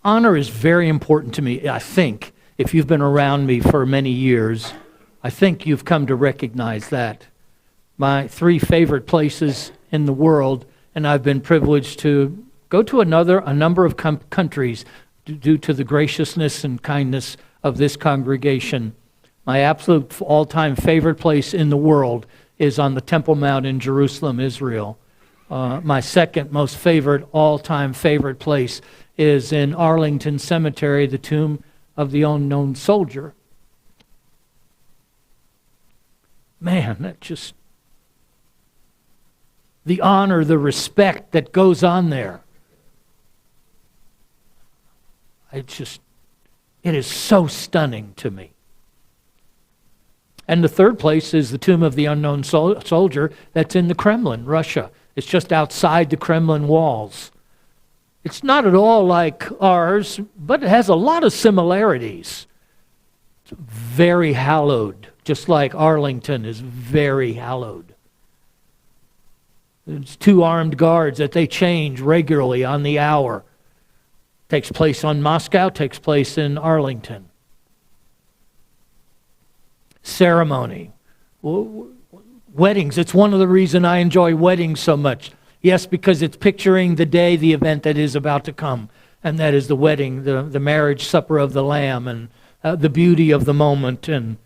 Honor is very important to me. I think, if you've been around me for many years, I think you've come to recognize that. My 3 favorite places in the world, and I've been privileged to go to a number of countries due to the graciousness and kindness of this congregation. My absolute all-time favorite place in the world is on the Temple Mount in Jerusalem, Israel. My second most favorite, all-time favorite place is in Arlington Cemetery, the tomb of the unknown soldier. Man, that just... the honor, the respect that goes on there. It is so stunning to me. And the third place is the tomb of the unknown soldier that's in the Kremlin, Russia. It's just outside the Kremlin walls. It's not at all like ours, but it has a lot of similarities. It's very hallowed, just like Arlington is very hallowed. There's 2 armed guards that they change regularly on the hour. Takes place on Moscow, takes place in Arlington. Ceremony. Weddings. It's one of the reasons I enjoy weddings so much. Yes, because it's picturing the day, the event that is about to come. And that is the wedding, the marriage supper of the Lamb, and the beauty of the moment, and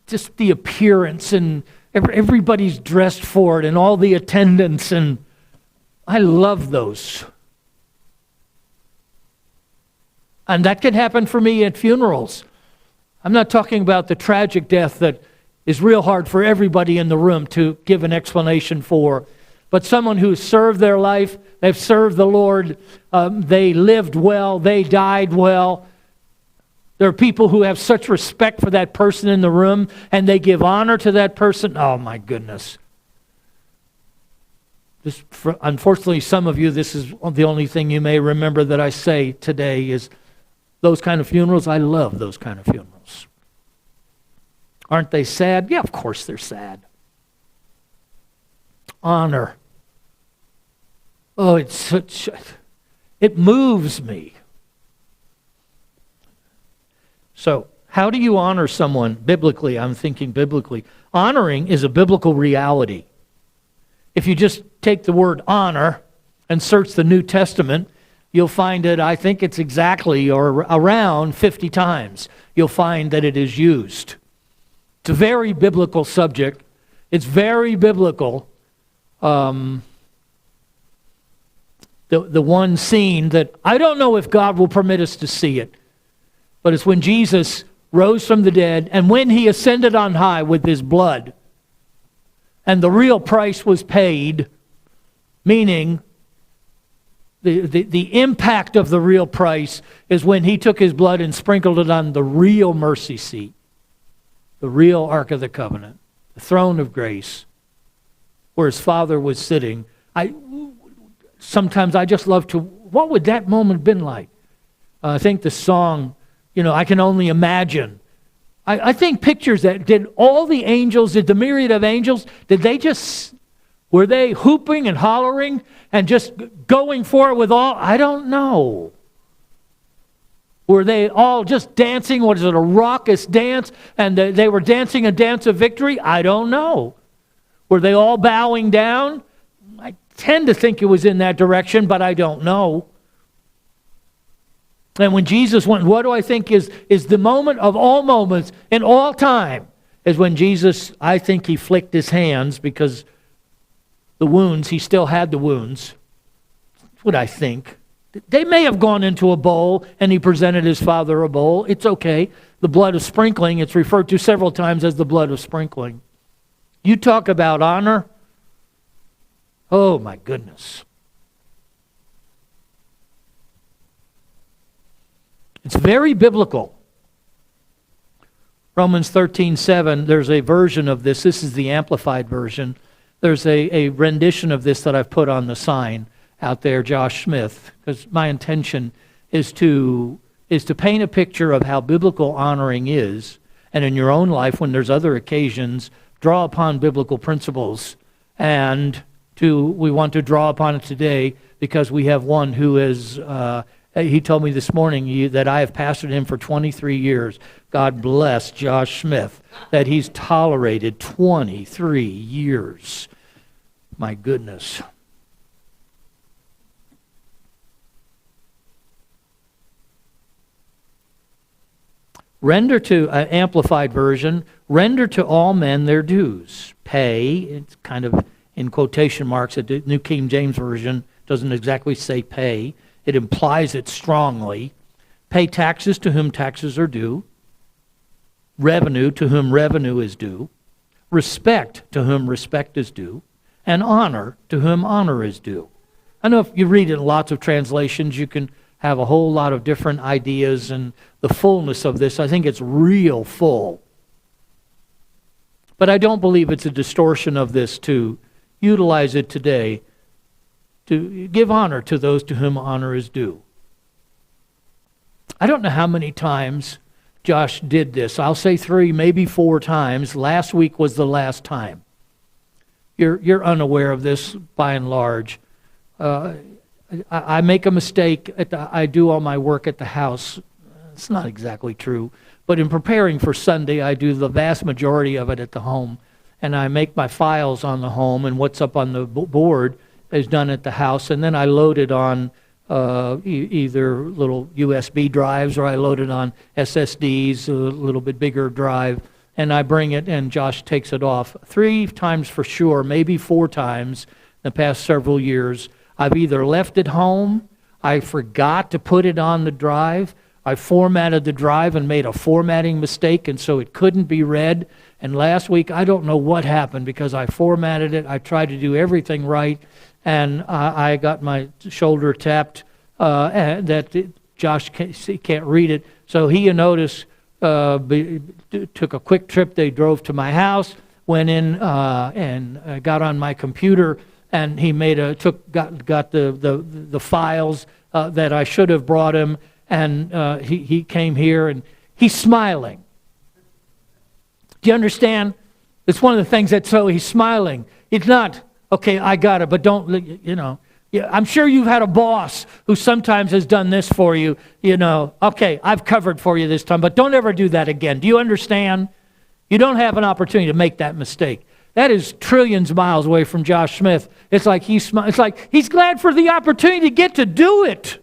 just the appearance, and everybody's dressed for it, and all the attendants, and I love those. And that can happen for me at funerals. I'm not talking about the tragic death that is real hard for everybody in the room to give an explanation for, but someone who served their life, they've served the Lord, they lived well, they died well. There are people who have such respect for that person in the room, and they give honor to that person. Oh my goodness. Unfortunately, some of you, this is the only thing you may remember that I say today is those kind of funerals. I love those kind of funerals. Aren't they sad? Yeah, of course they're sad. Honor. Oh, it moves me. So, how do you honor someone biblically? I'm thinking biblically. Honoring is a biblical reality. If you just take the word honor and search the New Testament, you'll find it, I think it's exactly or around 50 times. You'll find that it is used. It's a very biblical subject. It's very biblical. The one scene that I don't know if God will permit us to see it, but it's when Jesus rose from the dead, and when he ascended on high with his blood, and the real price was paid, meaning the impact of the real price is when he took his blood and sprinkled it on the real mercy seat, the real Ark of the Covenant, the throne of grace, where his Father was sitting. Sometimes I just love to, what would that moment have been like? I think the song, I can only imagine. I think pictures that, did all the angels, did the myriad of angels, were they hooping and hollering and just going for it with all? I don't know. Were they all just dancing? Was it a raucous dance? And they were dancing a dance of victory? I don't know. Were they all bowing down? I tend to think it was in that direction, but I don't know. And when Jesus went, what do I think is the moment of all moments in all time, is when Jesus, I think he flicked his hands because the wounds, he still had the wounds. That's what I think. They may have gone into a bowl and he presented his Father a bowl. It's okay. The blood of sprinkling, it's referred to several times as the blood of sprinkling. You talk about honor. Oh my goodness. It's very biblical. Romans 13:7, there's a version of this. This is the Amplified version. There's a rendition of this that I've put on the sign out there, Josh Smith, because my intention is to paint a picture of how biblical honoring is, and in your own life, when there's other occasions, draw upon biblical principles. And we want to draw upon it today because we have one who is He told me this morning that I have pastored him for 23 years. God bless Josh Smith, that he's tolerated 23 years. My goodness. Render to, amplified version, render to all men their dues. Pay, it's kind of in quotation marks, the New King James Version doesn't exactly say pay. It implies it strongly. Pay taxes to whom taxes are due. Revenue to whom revenue is due. Respect to whom respect is due. And honor to whom honor is due. I know if you read it in lots of translations, you can have a whole lot of different ideas, and the fullness of this, I think it's real full. But I don't believe it's a distortion of this to utilize it today to give honor to those to whom honor is due. I don't know how many times Josh did this. I'll say 3, maybe 4 times. Last week was the last time. You're unaware of this by and large. I make a mistake. I do all my work at the house. It's not exactly true. But in preparing for Sunday, I do the vast majority of it at the home. And I make my files on the home, and what's up on the board is done at the house. And then I load it on either little USB drives, or I load it on SSDs, a little bit bigger drive. And I bring it, and Josh takes it off. 3 times for sure, maybe 4 times in the past several years. I've either left it home, I forgot to put it on the drive, I formatted the drive and made a formatting mistake, and so it couldn't be read. And last week, I don't know what happened because I formatted it. I tried to do everything right, and I got my shoulder tapped that Josh can't read it. So he, you notice, took a quick trip. They drove to my house, went in and got on my computer, and he got the files that I should have brought him, and he came here, and he's smiling. Do you understand? It's one of the things he's smiling. It's not, okay, I got it, but don't, Yeah, I'm sure you've had a boss who sometimes has done this for you, okay, I've covered for you this time, but don't ever do that again. Do you understand? You don't have an opportunity to make that mistake. That is trillions of miles away from Josh Smith. It's like he's glad for the opportunity to get to do it.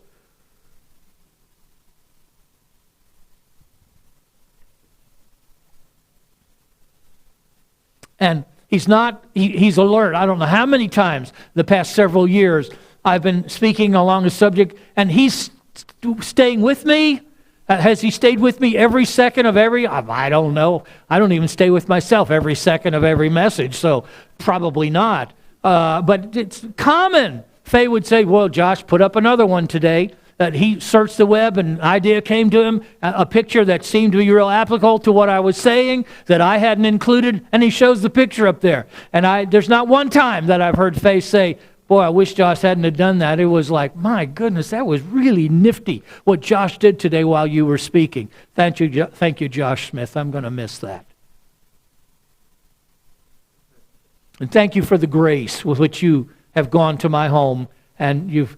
And he's alert. I don't know how many times the past several years I've been speaking along a subject, and he's staying with me. Has he stayed with me every second of every? I don't know. I don't even stay with myself every second of every message, so probably not. But it's common. Faye would say, well, Josh, put up another one today. That he searched the web, and an idea came to him, a picture that seemed to be real applicable to what I was saying that I hadn't included, and he shows the picture up there. And there's not one time that I've heard Faye say, boy, I wish Josh hadn't have done that. It was like, my goodness, that was really nifty what Josh did today while you were speaking. Thank you, Josh Smith. I'm going to miss that. And thank you for the grace with which you have gone to my home, and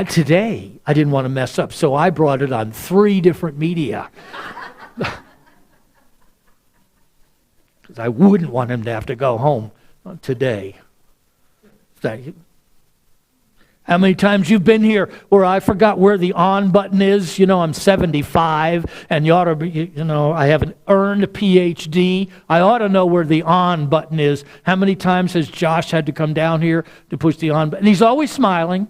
today, I didn't want to mess up, so I brought it on 3 different media. Because I wouldn't want him to have to go home today. How many times you've been here where I forgot where the on button is? I'm 75, and you ought to be, I have an earned PhD. I ought to know where the on button is. How many times has Josh had to come down here to push the on button? And he's always smiling.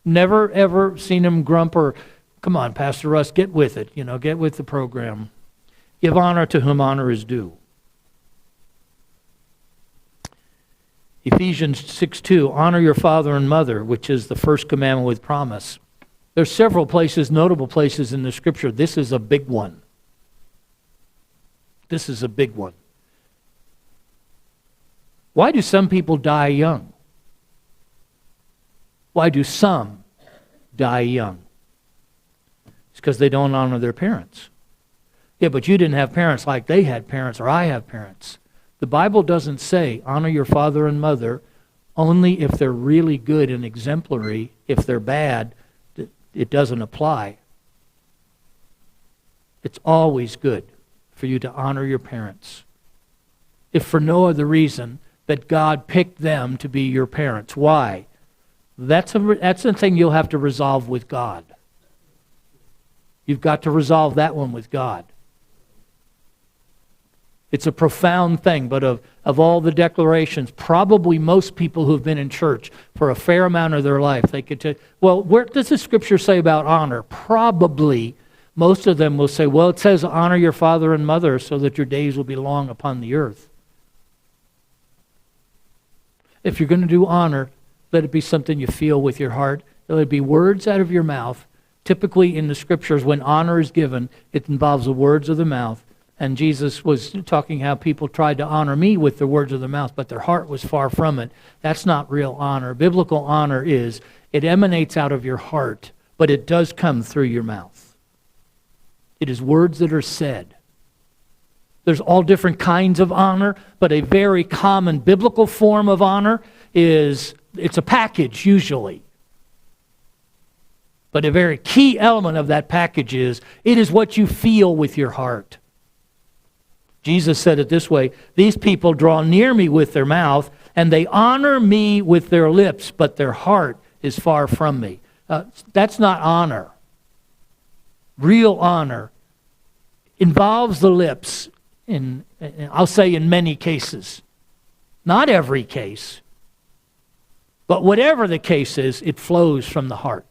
Never, ever seen him grump or, come on, Pastor Russ, get with it. Get with the program. Give honor to whom honor is due. Ephesians 6:2, honor your father and mother, which is the first commandment with promise. There's several places, notable places in the Scripture. This is a big one. This is a big one. Why do some people die young? Why do some die young? It's because they don't honor their parents. Yeah, but you didn't have parents like they had parents, or I have parents. The Bible doesn't say honor your father and mother only if they're really good and exemplary. If they're bad, it doesn't apply. It's always good for you to honor your parents, if for no other reason that God picked them to be your parents. Why? That's a thing you'll have to resolve with God. You've got to resolve that one with God. It's a profound thing, but of all the declarations, probably most people who've been in church for a fair amount of their life, they could tell, well, where does the Scripture say about honor? Probably most of them will say, well, it says honor your father and mother so that your days will be long upon the earth. If you're going to do honor, let it be something you feel with your heart. Let it be words out of your mouth. Typically in the Scriptures, when honor is given, it involves the words of the mouth. And Jesus was talking how people tried to honor me with the words of their mouth, but their heart was far from it. That's not real honor. Biblical honor is, it emanates out of your heart, but it does come through your mouth. It is words that are said. There's all different kinds of honor, but a very common biblical form of honor is, it's a package usually. But a very key element of that package is, it is what you feel with your heart. Jesus said it this way, these people draw near me with their mouth, and they honor me with their lips, but their heart is far from me. That's not honor. Real honor involves the lips, I'll say in many cases. Not every case. But whatever the case is, it flows from the heart.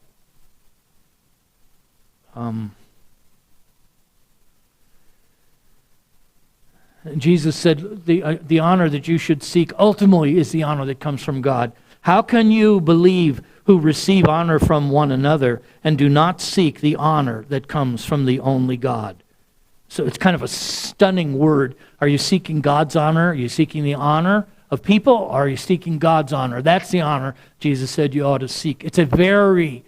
Jesus said the honor that you should seek ultimately is the honor that comes from God. How can you believe who receive honor from one another and do not seek the honor that comes from the only God? So it's kind of a stunning word. Are you seeking God's honor? Are you seeking the honor of people? Or are you seeking God's honor? That's the honor Jesus said you ought to seek. It's a very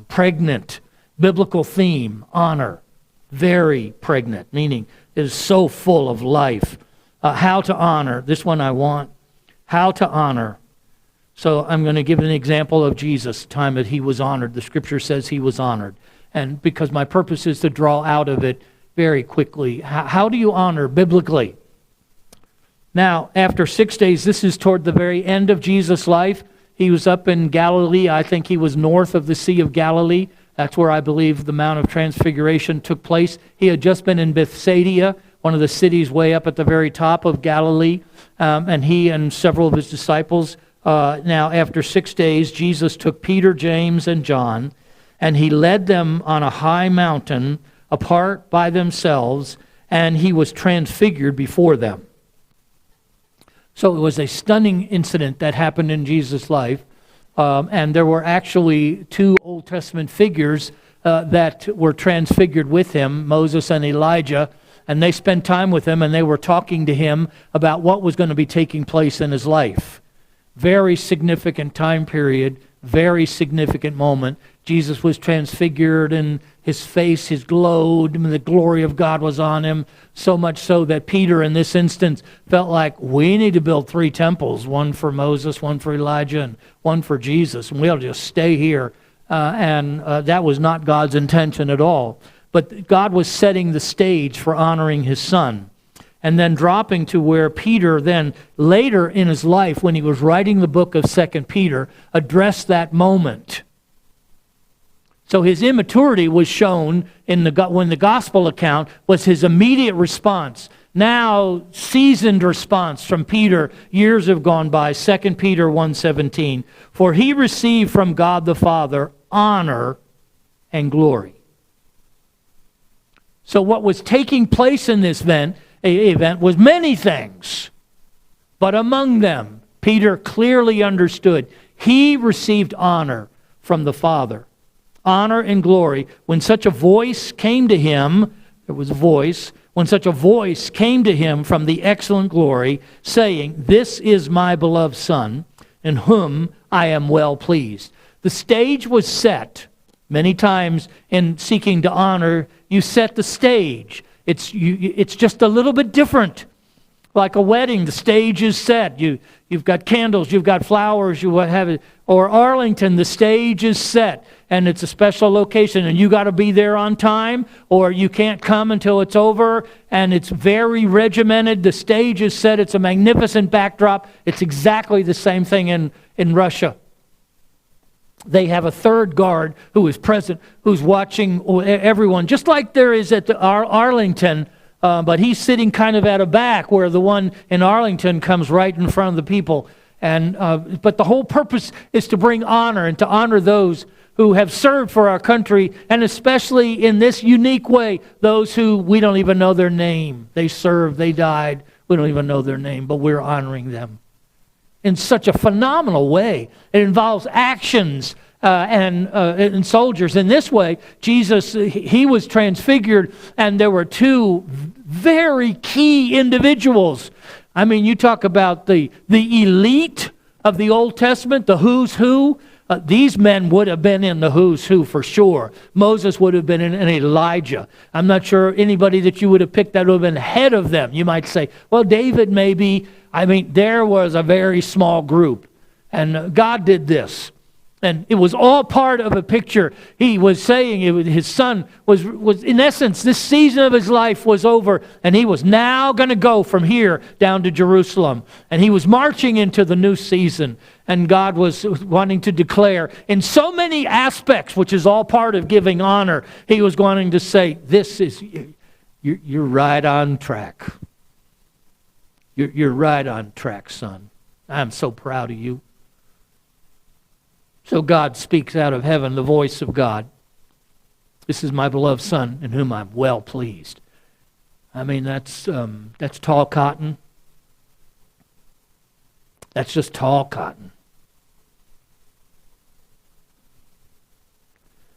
pregnant biblical theme, honor. Very pregnant, meaning it is so full of life. How to honor. This one I want. How to honor. So I'm going to give an example of Jesus, the time that he was honored. The Scripture says he was honored. And because my purpose is to draw out of it very quickly. How do you honor biblically? Now, after 6 days, this is toward the very end of Jesus' life. He was up in Galilee. I think he was north of the Sea of Galilee. That's where I believe the Mount of Transfiguration took place. He had just been in Bethsaida, one of the cities way up at the very top of Galilee. And he and several of his disciples, now after 6 days, Jesus took Peter, James, and John, and he led them on a high mountain apart by themselves, and he was transfigured before them. So it was a stunning incident that happened in Jesus' life. And there were actually two Old Testament figures that were transfigured with him, Moses and Elijah, and they spent time with him and they were talking to him about what was going to be taking place in his life. Very significant time period, very significant moment. Jesus was transfigured and his face, his glowed, and the glory of God was on him, so much so that Peter in this instance felt like we need to build 3 temples, one for Moses, one for Elijah, and one for Jesus, and we'll just stay here. And that was not God's intention at all. But God was setting the stage for honoring his Son. And then dropping to where Peter then, later in his life, when he was writing the book of 2 Peter, addressed that moment. So his immaturity was shown in when the gospel account was his immediate response. Now, seasoned response from Peter, years have gone by, 2 Peter 1:17. For he received from God the Father honor and glory. So what was taking place in this event was many things. But among them, Peter clearly understood he received honor from the Father. Honor and glory. When such a voice came to him, there was a voice, when such a voice came to him from the excellent glory, saying, "This is my beloved Son, in whom I am well pleased." The stage was set. Many times in seeking to honor, you set the stage. It's just a little bit different. Like a wedding, the stage is set. You've got candles, you've got flowers, you have it. Or Arlington, the stage is set and it's a special location and you got to be there on time, or you can't come until it's over, and it's very regimented. The stage is set. It's a magnificent backdrop. It's exactly the same thing in Russia. They have a third guard who is present, who's watching everyone, just like there is at Arlington, but he's sitting kind of at a back where the one in Arlington comes right in front of the people. But the whole purpose is to bring honor and to honor those who have served for our country, and especially in this unique way, those who we don't even know their name. They served, they died, we don't even know their name, but we're honoring them in such a phenomenal way. It involves actions and soldiers. In this way, Jesus, he was transfigured, and there were two very key individuals. I mean, you talk about the elite of the Old Testament, the who's who. These men would have been in the who's who for sure. Moses would have been in Elijah. I'm not sure anybody that you would have picked that would have been ahead of them. You might say, well, David maybe. I mean, there was a very small group. And God did this. And it was all part of a picture. He was saying his son was in essence, this season of his life was over, and he was now going to go from here down to Jerusalem. And he was marching into the new season. And God was wanting to declare in so many aspects, which is all part of giving honor, he was wanting to say, you're right on track. You're right on track, son. I'm so proud of you. So God speaks out of heaven, the voice of God. This is my beloved Son, in whom I'm well pleased. I mean, that's tall cotton. That's just tall cotton.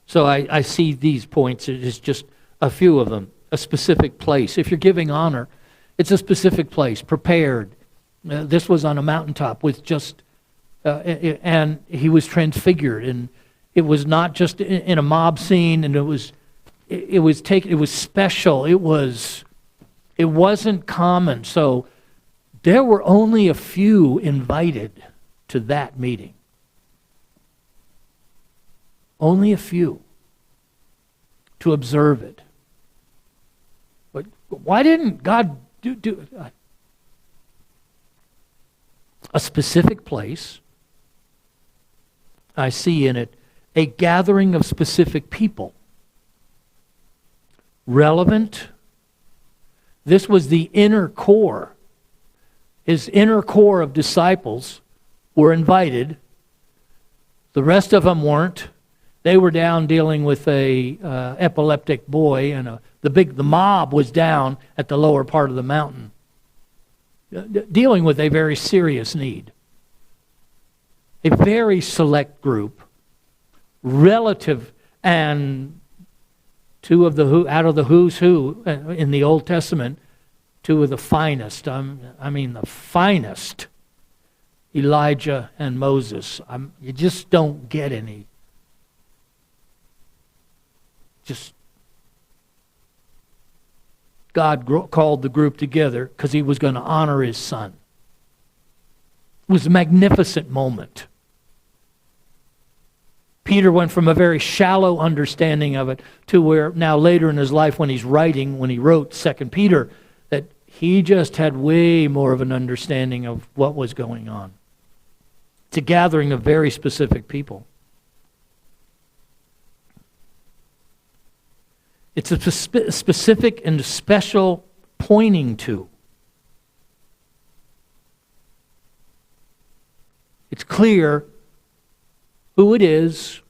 So I see these points. It's just a few of them. A specific place. If you're giving honor, it's a specific place, prepared. This was on a mountaintop with just... and he was transfigured, and it was not just in a mob scene, and it was special. It wasn't common. So there were only a few invited to that meeting. Only a few to observe it. But why didn't God do a specific place? I see in it a gathering of specific people. Relevant. This was the inner core. His inner core of disciples were invited. The rest of them weren't. They were down dealing with a epileptic boy, and the mob was down at the lower part of the mountain, dealing with a very serious need. A very select group, relative, and two of out of the who's who in the Old Testament, two of the finest. The finest, Elijah and Moses. You just don't get any. Just God called the group together because he was going to honor his son. It was a magnificent moment. Peter went from a very shallow understanding of it to where now later in his life when he wrote 2 Peter, that he just had way more of an understanding of what was going on. It's a gathering of very specific people. It's a specific and special pointing to. It's clear who it is,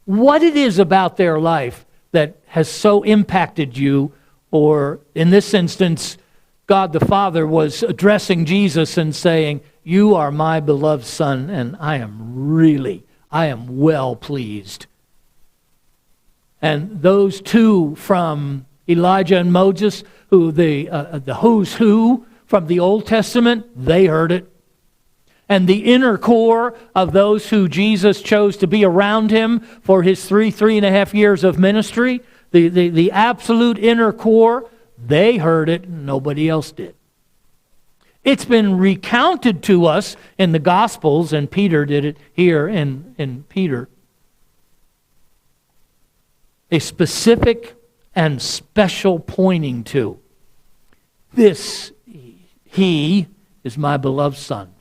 what it is about their life that has so impacted you, or in this instance, God the Father was addressing Jesus and saying, you are my beloved Son, and I am well pleased. And those two from Elijah and Moses, who the who's who from the Old Testament, they heard it. And the inner core of those who Jesus chose to be around him for his 3.5 years of ministry, the absolute inner core, they heard it, and nobody else did. It's been recounted to us in the Gospels, and Peter did it here in Peter. A specific and special pointing to. This, he is my beloved Son,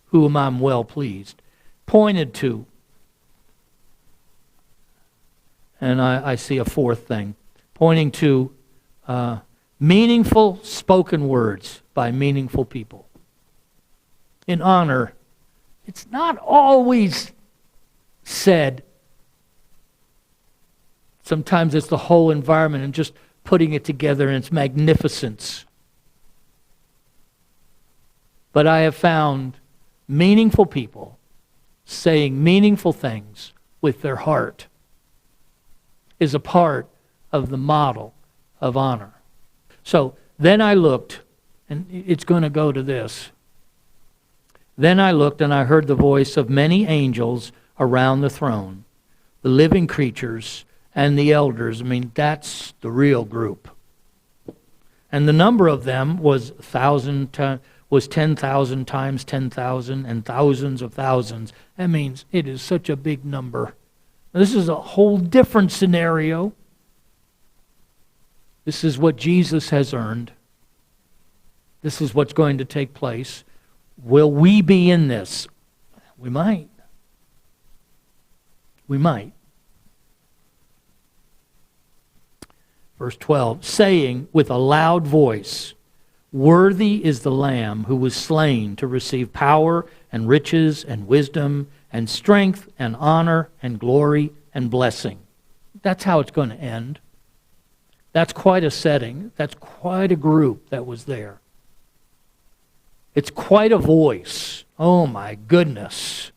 whom I'm well pleased. Pointed to. And I see a fourth thing. Pointing to meaningful spoken words by meaningful people. In honor, it's not always said. Sometimes it's the whole environment and just putting it together in its magnificence. But I have found meaningful people saying meaningful things with their heart is a part of the model of honor. So then I looked, and it's going to go to this. Then I looked and I heard the voice of many angels around the throne, the living creatures and the elders. I mean, that's the real group. And the number of them was 10,000 times 10,000 and thousands of thousands. That means it is such a big number. This is a whole different scenario. This is what Jesus has earned. This is what's going to take place. Will we be in this? We might. We might. Verse 12, saying with a loud voice, worthy is the Lamb who was slain to receive power and riches and wisdom and strength and honor and glory and blessing. That's how it's going to end. That's quite a setting. That's quite a group that was there. It's quite a voice. Oh my goodness.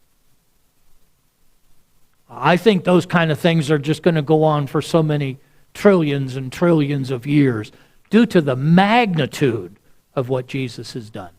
I think those kind of things are just going to go on for so many trillions and trillions of years due to the magnitude of what Jesus has done.